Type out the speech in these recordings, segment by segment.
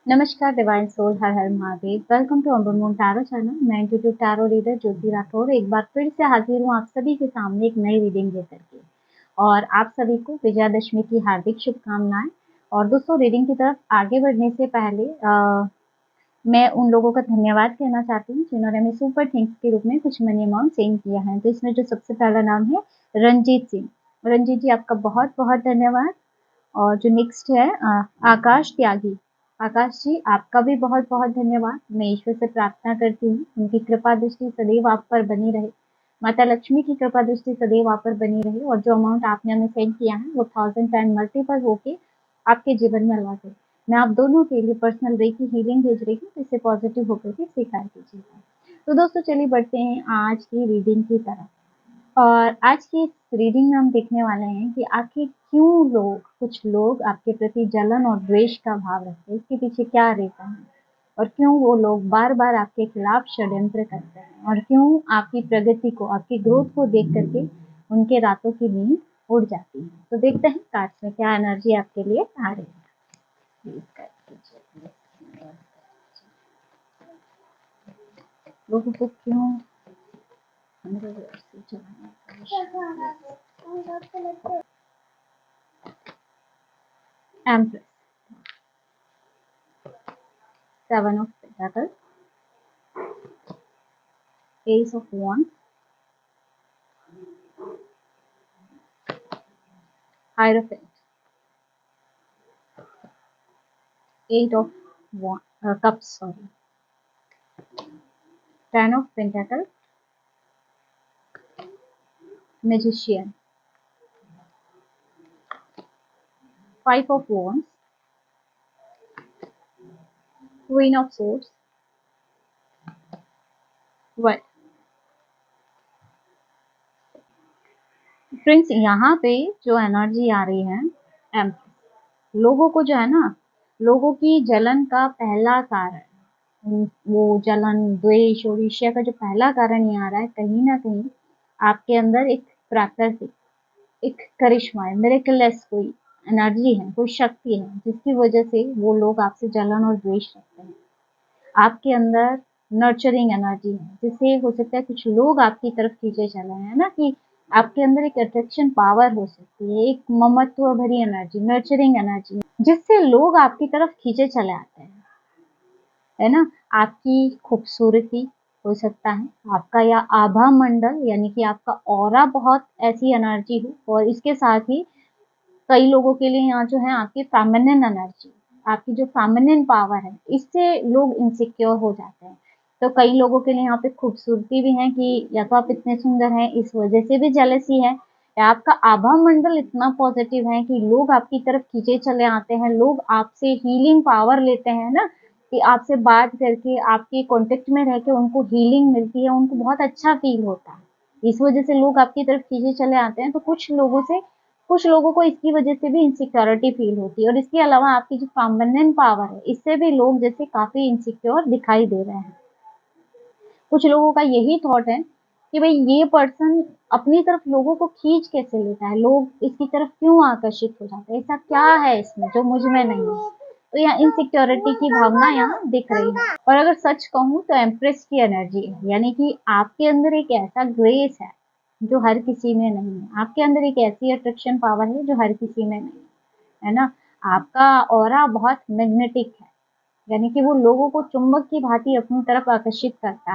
नमस्कार divine soul, Har Har Mahadev. Welcome to Amber Moon tarot channel. मैं intuitive tarot reader Jyoti Rathore एक बार फिर से हाजिर हूँ आप सभी के सामने एक नई रीडिंग लेकर के। और आप सभी को विजयादशमी की हार्दिक शुभकामनाएं। और दोस्तों, रीडिंग की तरफ आगे बढ़ने से पहले मैं उन लोगों का धन्यवाद कहना चाहती हूँ जिन्होंने हमें सुपर थिंग्स के रूप में कुछ मनी अमाउंट सेंड किया है। तो इसमें जो सबसे पहला नाम है रंजीत सिंह। रंजीत जी, आपका बहुत बहुत धन्यवाद। और जो नेक्स्ट है आकाश त्यागी। आकाश जी, आपका भी बहुत बहुत धन्यवाद। मैं ईश्वर से प्रार्थना करती हूँ उनकी कृपा दृष्टि सदैव आप पर बनी रहे, माता लक्ष्मी की कृपा दृष्टि सदैव आप पर बनी रहे, और जो अमाउंट आपने हमें सेंड किया है वो 1000 टाइम मल्टीपल होके आपके जीवन में लौटे। मैं आप दोनों के लिए पर्सनल रे की हीलिंग भेज रही हूँ, इसे पॉजिटिव होकर के स्वीकार कीजिएगा। तो दोस्तों, चलिए बढ़ते हैं आज की रीडिंग की तरफ। और आज की इस रीडिंग में हम देखने वाले हैं कि आखिर क्यों कुछ लोग आपके प्रति जलन और द्वेष का भाव रखते हैं, इसके पीछे क्या रीजन है, और क्यों वो लोग बार बार आपके खिलाफ षड्यंत्र करते हैं, और क्यों आपकी प्रगति को, आपकी ग्रोथ को देख करके उनके रातों की नींद उड़ जाती है। तो देखते हैं कार्ड्स में क्या एनर्जी आपके लिए आ रही है। लोगों को क्यों empress, 7 of Pentacles, Ace of Wands, Hierophant, 8 of Cups, 10 of Pentacles, Magician, 5 of Wands, Queen of Swords, World। Friends, यहाँ पे जो एनर्जी आ रही है एम्प्रेस, लोगों को जो है ना, लोगों की जलन का पहला कारण, वो जलन, द्वेष और ईर्ष्या का जो पहला कारण ये आ रहा है, कहीं ना कहीं आपके अंदर एक प्राकृतिक, एक करिश्मा है, मिरेकलेस कोई एनर्जी है, कोई शक्ति है, जिसकी वजह से वो लोग आपसे जलन और द्वेष रखते हैं। आपके अंदर नर्चरिंग एनर्जी है, जिससे हो सकता है कुछ लोग आपकी तरफ खींचे चले हैं ना, कि आपके अंदर एक अट्रैक्शन पावर हो सकती है, एक ममत्व भरी एनर्जी, नर्चरिंग एनर्जी, जिससे लोग आपकी तरफ खींचे चले आते हैं, है ना। आपकी खूबसूरती हो सकता है, आपका या आभा मंडल यानी कि आपका ऑरा बहुत ऐसी एनर्जी हो, और इसके साथ ही कई लोगों के लिए यहाँ जो है आपकी फेमिनिन एनर्जी, आपकी जो फेमिनिन पावर है, इससे लोग इनसिक्योर हो जाते हैं। तो कई लोगों के लिए यहाँ पे खूबसूरती भी है कि या तो आप इतने सुंदर हैं, इस वजह से भी जेलसी है, या आपका आभा मंडल इतना पॉजिटिव है कि लोग आपकी तरफ खींचे चले आते हैं, लोग आपसे हीलिंग पावर लेते हैं ना, कि आपसे बात करके, आपके कांटेक्ट में रह के उनको हीलिंग मिलती है, उनको बहुत अच्छा फील होता है, इस वजह से लोग आपकी तरफ खींचे चले आते हैं। तो कुछ लोगों को इसकी वजह से भी इनसिक्योरिटी फील होती है, और इसके अलावा आपकी जो फेमिनिन पावर है, इससे भी लोग जैसे काफी इनसिक्योर दिखाई दे रहे हैं। कुछ लोगों का यही थॉट है कि भाई ये पर्सन अपनी तरफ लोगों को खींच कैसे लेता है, लोग इसकी तरफ क्यों आकर्षित हो जाते हैं, ऐसा क्या है इसमें जो मुझ में नहीं है। तो यहाँ इनसिक्योरिटी की भावना यहाँ दिख रही है। और अगर सच कहूँ तो एम्प्रेस की एनर्जी है, यानी कि आपके अंदर एक ऐसा ग्रेस है जो हर किसी में नहीं है, आपके अंदर एक ऐसी अट्रैक्शन पावर है जो हर किसी में नहीं है ना। आपका ऑरा बहुत मैग्नेटिक है, यानी कि वो लोगों को चुंबक की भांति अपनी तरफ आकर्षित करता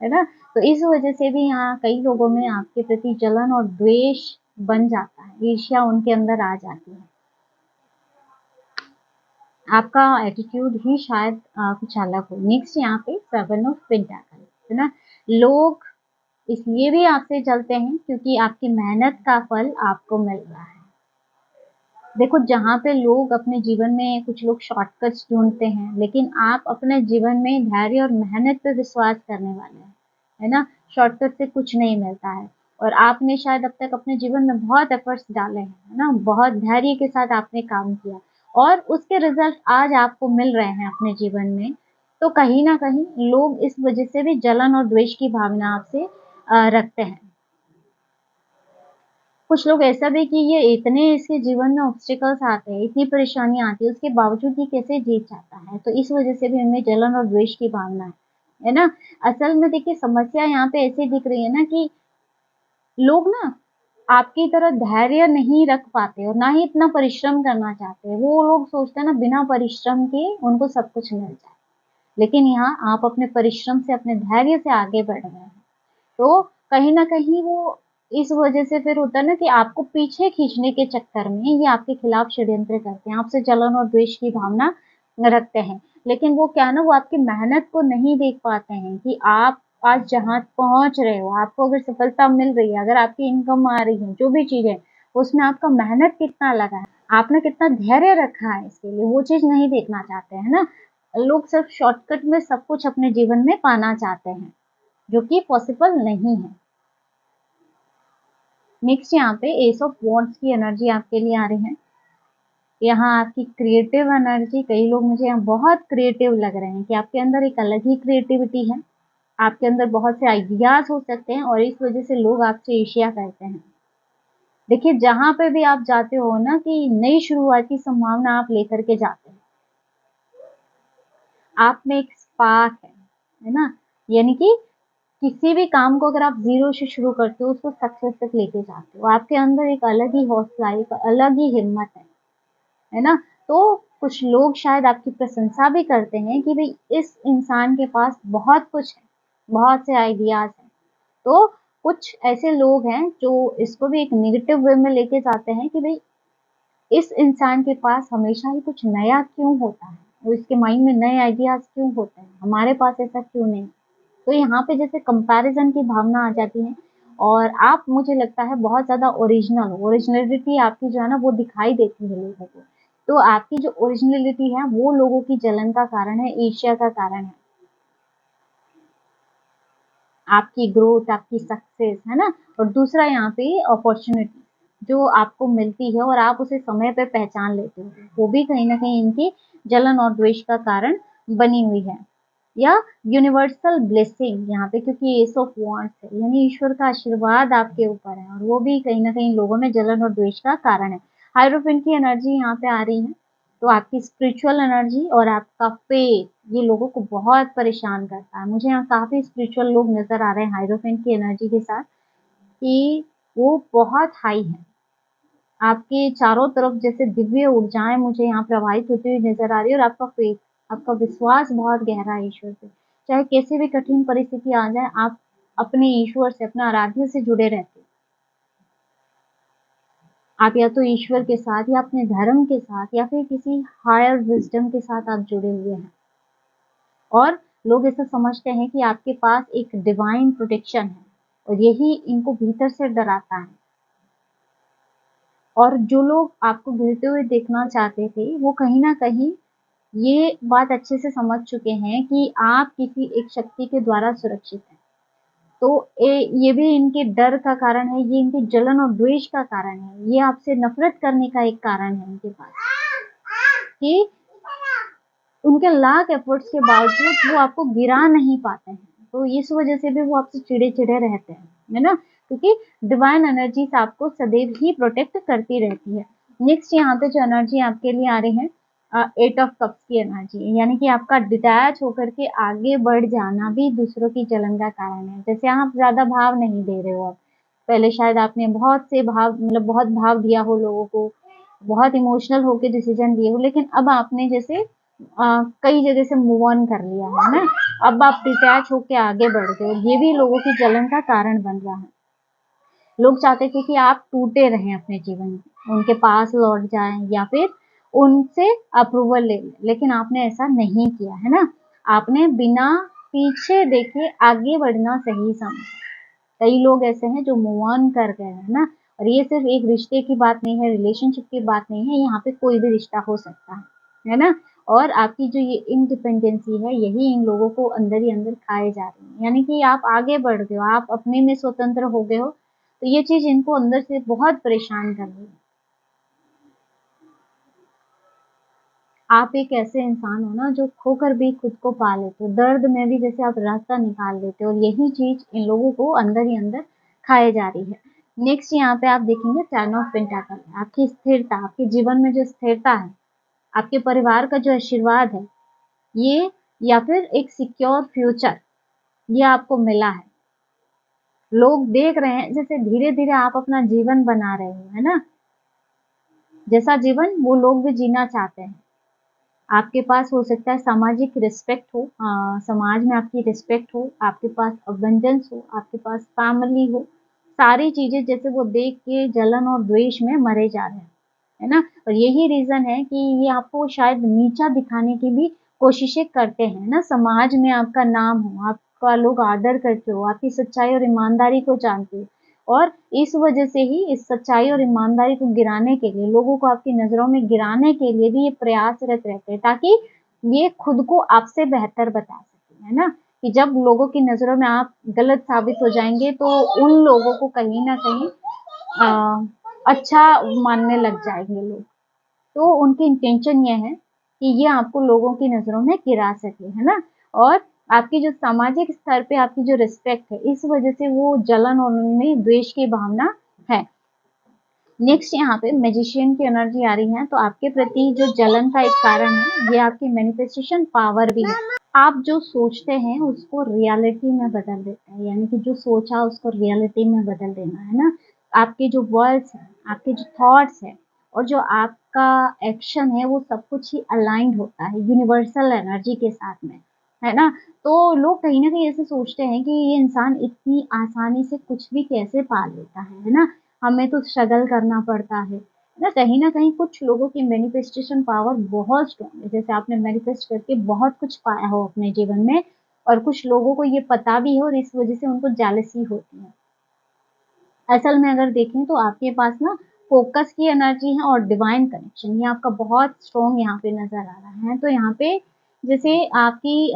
है ना। तो इस वजह से भी यहाँ कई लोगों में आपके प्रति जलन और द्वेष बन जाता है, ईर्ष्या उनके अंदर आ जाती है। आपका एटीट्यूड ही शायद कुछ अलग हो। नेक्स्ट यहाँ पे 7 ऑफ पेंटाकल, है ना। लोग इसलिए भी आपसे जलते हैं क्योंकि आपकी मेहनत का फल आपको मिल रहा है। देखो, जहाँ पे लोग अपने जीवन में, कुछ लोग शॉर्टकट्स ढूंढते हैं, लेकिन आप अपने जीवन में धैर्य और मेहनत पे विश्वास करने वाले हैं, है ना। शॉर्टकट से कुछ नहीं मिलता है, और आपने शायद अब तक अपने जीवन में बहुत एफर्ट्स डाले हैं, है ना, बहुत धैर्य के साथ आपने काम किया, और उसके रिजल्ट आज आपको मिल रहे हैं अपने जीवन में। तो कहीं ना कहीं लोग इस वजह से भी जलन और द्वेष की भावना आपसे रखते हैं। कुछ लोग ऐसा भी कि ये इतने इसके जीवन में ऑब्स्टिकल्स आते हैं, इतनी परेशानियां आती है, उसके बावजूद ये कैसे जीत जाता है, तो इस वजह से भी उनमें जलन और द्वेष की भावना है ना। असल में देखिए समस्या यहाँ पे ऐसी दिख रही है ना कि लोग ना आपकी तरह धैर्य नहीं रख पाते और ना ही इतना परिश्रम करना चाहते हैं। वो लोग सोचते हैं ना बिना परिश्रम के उनको सब कुछ मिल जाए, लेकिन यहाँ आप अपने परिश्रम से, अपने धैर्य से आगे बढ़ रहे हैं। तो कहीं न कहीं वो इस वजह से फिर होता है ना कि आपको पीछे खींचने के चक्कर में ये आपके खिलाफ षड्यंत्र करते हैं, आपसे जलन और द्वेष की भावना रखते हैं। लेकिन वो क्या है ना, वो आपकी मेहनत को नहीं देख पाते हैं कि आप आज जहाँ पहुँच रहे हो, आपको अगर सफलता मिल रही है, अगर आपकी इनकम आ रही है, जो भी चीज़ है, उसमें आपका मेहनत कितना लगा है, आपने कितना धैर्य रखा है इसके लिए, वो चीज़ नहीं देखना चाहते हैं ना। लोग सिर्फ शॉर्टकट में सब कुछ अपने जीवन में पाना चाहते हैं, जो कि पॉसिबल नहीं है। नेक्स्ट यहाँ पे एस ऑफ वॉन्ड्स की एनर्जी आपके लिए आ रही है। यहाँ आपकी क्रिएटिव एनर्जी, कई लोग मुझे यहाँ बहुत क्रिएटिव लग रहे हैं कि आपके अंदर एक अलग ही क्रिएटिविटी है, आपके अंदर बहुत से आइडियाज हो सकते हैं और इस वजह से लोग आपसे ईर्ष्या करते हैं। देखिए जहां पे भी आप जाते हो ना कि नई शुरुआत की संभावना आप लेकर के जाते हैं, आप में एक स्पार्क है ना, यानी कि किसी भी काम को अगर आप ज़ीरो से शुरू करते हो, उसको सक्सेस तक लेके जाते हो, आपके अंदर एक अलग ही हौसला, एक अलग ही हिम्मत है ना? तो कुछ लोग शायद आपकी प्रशंसा भी करते हैं कि भई इस इंसान के पास बहुत कुछ है, बहुत से आइडियाज़ हैं। तो कुछ ऐसे लोग हैं जो इसको भी एक नेगेटिव वे में लेके जाते हैं कि भई इस इंसान के पास हमेशा ही कुछ नया क्यों होता है? और इसके माइंड में नए आइडियाज़ क्यों होते हैं? हमारे पास ऐसा क्यों नहीं? तो यहाँ पे जैसे कंपैरिजन की भावना आ जाती है और आप, मुझे लगता है, बहुत ज़्यादा ओरिजिनलिटी आपकी जो है ना वो दिखाई देती है लोगों को। तो आपकी जो ओरिजिनलिटी है वो लोगों की जलन का कारण है, ईर्ष्या का कारण है। आपकी ग्रोथ, आपकी सक्सेस, है ना? और दूसरा यहाँ पे अपॉर्चुनिटी जो आपको मिलती है और आप उसे समय पे पहचान लेते हो, वो भी कहीं न कहीं इनकी जलन और द्वेष का कारण बनी हुई है। या यूनिवर्सल ब्लेसिंग यहाँ पे, क्योंकि एस ऑफ वॉन्ड्स है, यानी ईश्वर का आशीर्वाद आपके ऊपर है और वो भी कहीं न कहीं लोगों में जलन और द्वेष का कारण है। हाइरोफेंट की एनर्जी यहाँ पे आ रही है, तो आपकी स्पिरिचुअल एनर्जी और आपका फेथ ये लोगों को बहुत परेशान करता है। मुझे यहाँ काफ़ी स्पिरिचुअल लोग नज़र आ रहे हैं हाइरोफेंट की एनर्जी के साथ कि वो बहुत हाई है। आपके चारों तरफ जैसे दिव्य ऊर्जाएँ मुझे यहाँ प्रवाहित होती हुई नज़र आ रही है और आपका फेथ, आपका विश्वास बहुत गहरा है ईश्वर पे। चाहे कैसी भी कठिन परिस्थिति आ जाए, आप अपने ईश्वर से, अपने आराध्य से जुड़े रहते हो। आप या तो ईश्वर के साथ या अपने धर्म के साथ या फिर किसी हायर विज़डम के साथ आप जुड़े हुए हैं। और लोग ऐसा समझते हैं कि आपके पास एक डिवाइन प्रोटेक्शन है और यही इनको भीतर से डराता है। और जो लोग आपको गिरते हुए देखना चाहते थे, वो कहीं न कहीं ये बात अच्छे से समझ चुके हैं कि आप किसी एक शक्ति के द्वारा सुरक्षित हैं। तो ये भी इनके डर का कारण है, ये इनकी जलन और द्वेष का कारण है, ये आपसे नफ़रत करने का एक कारण है इनके पास कि उनके लाख एफर्ट्स के बावजूद वो आपको गिरा नहीं पाते हैं। तो इस वजह से भी वो आपसे चिढ़े-चिढ़े रहते हैं, है ना? क्योंकि डिवाइन एनर्जीज़ आपको सदैव ही प्रोटेक्ट करती रहती है। नेक्स्ट यहाँ पे जो एनर्जी आपके लिए आ रही है, एट ऑफ कप्स की एनर्जी, यानी कि आपका डिटैच होकर के आगे बढ़ जाना भी दूसरों की जलन का कारण है। जैसे आप ज़्यादा भाव नहीं दे रहे हो अब। पहले शायद आपने बहुत से भाव, मतलब बहुत भाव दिया हो लोगों को, बहुत इमोशनल होके डिसीज़न लिए हो, लेकिन अब आपने जैसे कई जगह से मूव ऑन कर लिया है ना, अब आप डिटैच होके आगे बढ़ गए हो, ये भी लोगों की जलन का कारण बन रहा है। लोग चाहते थे कि आप टूटे रहें अपने जीवन में, उनके पास लौट जाएं या फिर उनसे अप्रूवल ले लें, लेकिन आपने ऐसा नहीं किया, है ना? आपने बिना पीछे देखे आगे बढ़ना सही समझा। कई लोग ऐसे हैं जो मूव ऑन कर गए हैं ना, और ये सिर्फ एक रिश्ते की बात नहीं है, रिलेशनशिप की बात नहीं है, यहाँ पे कोई भी रिश्ता हो सकता है ना? और आपकी जो ये इंडिपेंडेंसी है, यही इन लोगों को अंदर ही अंदर खाए जा रही है, यानी कि आप आगे बढ़ गए हो, आप अपने में स्वतंत्र हो गए हो, तो ये चीज़ इनको अंदर से बहुत परेशान कर रही है। आप एक ऐसे इंसान हो ना जो खोकर भी खुद को पा लेते हो, दर्द में भी जैसे आप रास्ता निकाल लेते हो, और यही चीज़ इन लोगों को अंदर ही अंदर खाए जा रही है। नेक्स्ट यहाँ पे आप देखेंगे 10 ऑफ पेंटाकल, आपकी स्थिरता, आपके जीवन में जो स्थिरता है, आपके परिवार का जो आशीर्वाद है, ये या फिर एक सिक्योर फ्यूचर ये आपको मिला है। लोग देख रहे हैं जैसे धीरे धीरे आप अपना जीवन बना रहे हो, है ना, जैसा जीवन वो लोग भी जीना चाहते हैं। आपके पास हो सकता है सामाजिक रिस्पेक्ट हो, समाज में आपकी रिस्पेक्ट हो, आपके पास अबंडेंस हो, आपके पास फैमिली हो, सारी चीजें जैसे वो देख के जलन और द्वेष में मरे जा रहे हैं, है ना। और यही रीजन है कि ये आपको शायद नीचा दिखाने की भी कोशिशें करते हैं ना, समाज में आपका नाम हो, आपका लोग आदर करते हो, आपकी सच्चाई और ईमानदारी को जानते हो, और इस वजह से ही इस सच्चाई और ईमानदारी को गिराने के लिए, लोगों को आपकी नजरों में गिराने के लिए भी ये प्रयासरत रहते हैं, ताकि ये खुद को आपसे बेहतर बता सके, है ना। कि जब लोगों की नजरों में आप गलत साबित हो जाएंगे तो उन लोगों को कहीं ना कहीं अच्छा मानने लग जाएंगे लोग। तो उनकी इंटेंशन ये है कि ये आपको लोगों की नजरों में गिरा सके, है ना। और आपकी जो सामाजिक स्तर पे आपकी जो रिस्पेक्ट है, इस वजह से वो जलन और उनमें द्वेष की भावना है। नेक्स्ट यहाँ पे मैजिशियन की एनर्जी आ रही है, तो आपके प्रति जो जलन का एक कारण है, ये आपकी मैनिफेस्टेशन पावर भी है। आप जो सोचते हैं उसको रियलिटी में बदल देता है, यानी कि जो सोचा उसको रियलिटी में बदल देना, है ना। आपके जो वर्ड्स हैं, आपके जो थॉट्स हैं, और जो आपका एक्शन है, वो सब कुछ ही अलाइंड होता है यूनिवर्सल एनर्जी के साथ में, है ना। तो लोग कहीं ना कहीं ऐसे सोचते हैं कि ये इंसान इतनी आसानी से कुछ भी कैसे पा लेता है ना, हमें तो स्ट्रगल करना पड़ता है ना कहीं कुछ लोगों की मैनिफेस्टेशन पावर बहुत स्ट्रॉन्ग है, जैसे आपने मैनिफेस्ट करके बहुत कुछ पाया हो अपने जीवन में, और कुछ लोगों को ये पता भी है और इस वजह से उनको जेलसी होती है। असल में अगर देखें तो आपके पास ना फोकस की एनर्जी है और डिवाइन कनेक्शन, ये आपका बहुत स्ट्रॉन्ग यहाँ पे नजर आ रहा है। तो यहाँ पे जैसे आपकी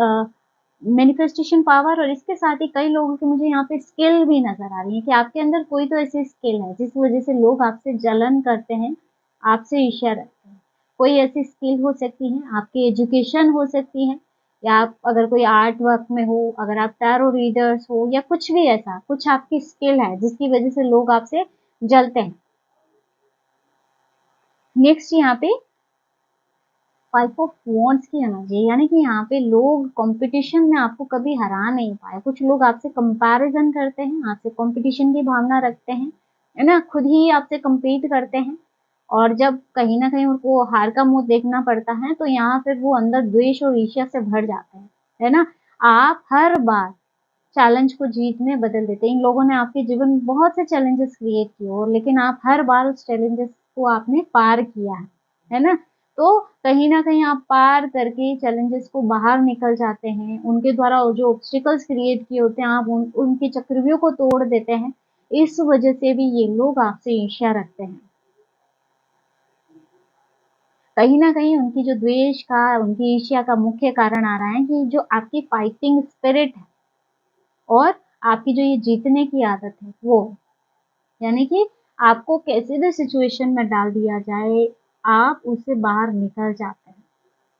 मैनिफेस्टेशन पावर, और इसके साथ ही कई लोगों की मुझे यहाँ पे स्किल भी नजर आ रही है कि आपके अंदर कोई तो ऐसी स्किल है जिस वजह से लोग आपसे जलन करते हैं, आपसे ईर्ष्या रखते हैं। कोई ऐसी स्किल हो सकती है, आपकी एजुकेशन हो सकती है, या आप अगर कोई आर्ट वर्क में हो, अगर आप टैरो रीडर्स हो, या कुछ भी ऐसा कुछ आपकी स्किल है जिसकी वजह से लोग आपसे जलते हैं। नेक्स्ट यहाँ पे 5 ऑफ वॉन्ड्स की एनर्जी, यानी कि यहाँ पे लोग कंपटीशन में आपको कभी हरा नहीं पाए। कुछ लोग आपसे कंपैरिजन करते हैं, आपसे कंपटीशन की भावना रखते हैं, है ना, खुद ही आपसे compete करते हैं, और जब कहीं ना कहीं उनको हार का मुंह देखना पड़ता है तो यहाँ फिर वो अंदर द्वेष और ईर्ष्या से भर जाते हैं, है ना। आप हर बार चैलेंज को जीत में बदल देते हैं। इन लोगों ने आपके जीवन में बहुत से चैलेंजेस क्रिएट किए, और लेकिन आप हर बार उस चैलेंजेस को आपने पार किया है ना। तो कहीं ना कहीं आप पार करके चैलेंजेस को बाहर निकल जाते हैं, उनके द्वारा जो ऑब्स्टिकल्स क्रिएट किए होते हैं आप उनके चक्रव्यूह को तोड़ देते हैं। इस वजह से भी ये लोग आपसे ईर्ष्या रखते हैं। कहीं ना कहीं उनकी जो द्वेष का, उनकी ईर्ष्या का मुख्य कारण आ रहा है कि जो आपकी फाइटिंग स्पिरिट है, और आपकी जो ये जीतने की आदत है वो, यानी कि आपको कैसे भी सिचुएशन में डाल दिया जाए, आप उससे बाहर निकल जाते हैं।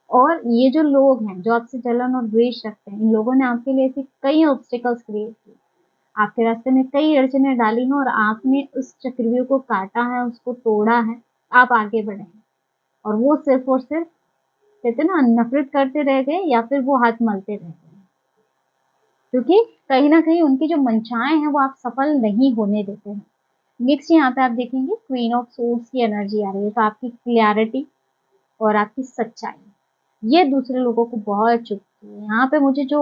और ये जो लोग हैं जो आपसे जलन और द्वेष रखते हैं, इन लोगों ने आपके लिए ऐसे कई ऑब्स्टिकल्स क्रिएट किए, आपके रास्ते में कई अड़चने डाली हैं, और आपने उस चक्रव्यूह को काटा है, उसको तोड़ा है, आप आगे बढ़े हैं। और वो सिर्फ और सिर्फ कहते हैं ना, नफरत करते रह गए या फिर वो हाथ मलते रह गए, क्योंकि कहीं ना कहीं उनकी जो मंशाएं हैं वो आप सफल नहीं होने देते हैं। नेक्स्ट यहाँ पे आप देखेंगे क्वीन ऑफ सोर्ड्स की एनर्जी आ रही है, तो आपकी क्लियरिटी और आपकी सच्चाई ये दूसरे लोगों को बहुत चुभती है। यहाँ पे मुझे जो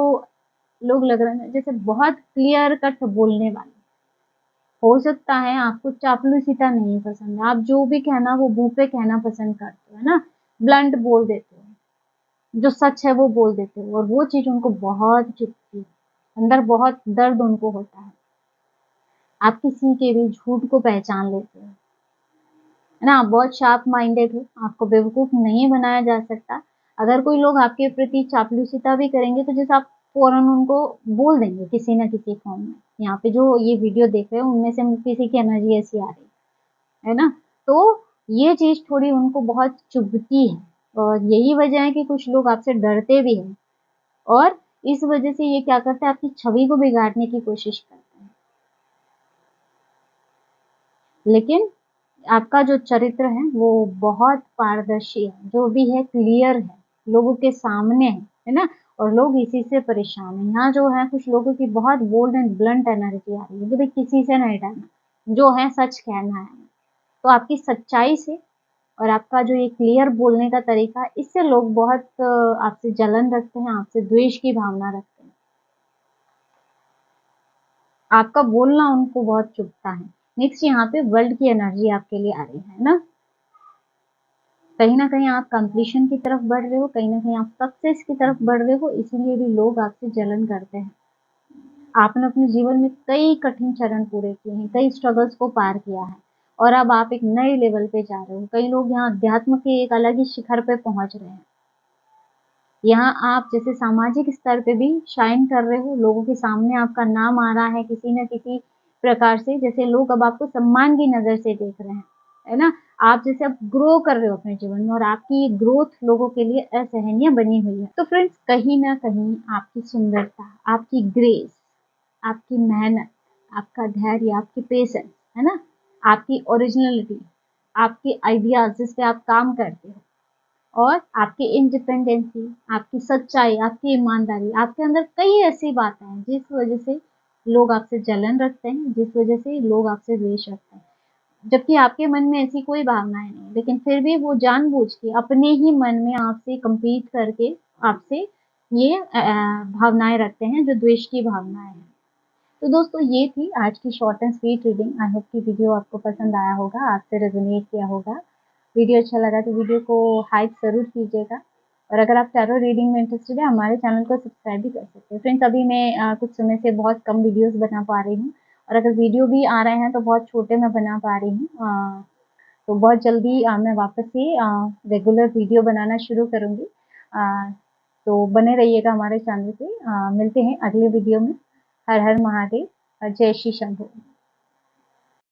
लोग लग रहे हैं जैसे बहुत क्लियर कट बोलने वाले, हो सकता है आपको चापलूसिता नहीं पसंद है, आप जो भी कहना वो मुंह पे कहना पसंद करते हो, है ना, ब्लंट बोल देते हो, जो सच है वो बोल देते हो, और वो चीज उनको बहुत चुभती है, अंदर बहुत दर्द उनको होता है। आप किसी के भी झूठ को पहचान लेते हो, है ना, आप बहुत शार्प माइंडेड हो, आपको बेवकूफ नहीं बनाया जा सकता। अगर कोई लोग आपके प्रति चापलूसिता भी करेंगे तो जैसे आप फौरन उनको बोल देंगे किसी ना किसी फॉर्म में। यहाँ पे जो ये वीडियो देख रहे हो उनमें से किसी की एनर्जी ऐसी आ रही है ना, तो ये चीज थोड़ी उनको बहुत चुभती है, और यही वजह है कि कुछ लोग आपसे डरते भी हैं, और इस वजह से ये क्या करते हैं, आपकी छवि को बिगाड़ने की कोशिश करते हैं। लेकिन आपका जो चरित्र है वो बहुत पारदर्शी है, जो भी है क्लियर है, लोगों के सामने है ना। और लोग इसी से परेशान हैं। यहाँ जो है कुछ लोगों की बहुत बोल्ड एंड ब्लंट एनर्जी आ रही है कि भाई किसी से नहीं डरना, जो है सच कहना है। तो आपकी सच्चाई से और आपका जो ये क्लियर बोलने का तरीका है, इससे लोग बहुत आपसे जलन रखते हैं, आपसे द्वेष की भावना रखते हैं। आपका बोलना उनको बहुत चुभता है। नेक्स्ट यहाँ पे वर्ल्ड की एनर्जी आपके लिए आ रही है ना। कहीं ना कहीं आप कंप्लीशन की तरफ बढ़ रहे हो, कहीं ना कहीं आप सक्सेस की तरफ बढ़ रहे हो, इसीलिए भी लोग आपसे जलन करते हैं। आपने अपने जीवन में कई कठिन चरण पूरे किए हैं, कई स्ट्रगल्स को पार किया है, और अब आप एक नए लेवल पे जा रहे हो। कई लोग यहाँ अध्यात्म के एक अलग ही शिखर पे पहुंच रहे हैं। यहाँ आप जैसे सामाजिक स्तर पे भी शाइन कर रहे हो, लोगों के सामने आपका नाम आ रहा है किसी न किसी प्रकार से, जैसे लोग अब आपको सम्मान की नजर से देख रहे हैं, है ना। आप जैसे अब ग्रो कर रहे हो अपने जीवन में, और आपकी ये ग्रोथ लोगों के लिए असहनीय बनी हुई है। तो फ्रेंड्स, कहीं ना कहीं आपकी सुंदरता, आपकी ग्रेस, आपकी मेहनत, आपका धैर्य, आपकी पेशेंस, है ना, आपकी ओरिजिनलिटी, आपके आइडियाज जिस पे आप काम करते हो, और आपकी इंडिपेंडेंसी, आपकी सच्चाई, आपकी ईमानदारी, आपके अंदर कई ऐसी बातें हैं जिस वजह से लोग आपसे जलन रखते हैं, जिस वजह से लोग आपसे द्वेष रखते हैं। जबकि आपके मन में ऐसी कोई भावनाएं नहीं, लेकिन फिर भी वो जानबूझ के अपने ही मन में आपसे compete करके आपसे ये भावनाएं रखते हैं, जो द्वेष की भावनाएं हैं। तो दोस्तों, ये थी आज की short and sweet reading. I hope कि वीडियो आपको पसंद आया होगा, आपसे रेजोनेट किया होगा। वीडियो अच्छा लगा तो वीडियो को हाइप ज़रूर कीजिएगा, और अगर आप टैरो रीडिंग में इंटरेस्टेड है, हमारे चैनल को सब्सक्राइब भी कर सकते हैं। फ्रेंड्स, अभी मैं कुछ समय से बहुत कम वीडियोस बना पा रही हूँ, और अगर वीडियो भी आ रहे हैं तो बहुत छोटे मैं बना पा रही हूँ। तो बहुत जल्दी मैं वापस से रेगुलर वीडियो बनाना शुरू करूँगी। तो बने रहिएगा हमारे चैनल पे। मिलते हैं अगले वीडियो में। हर हर महादेव, जय श्री शंभू।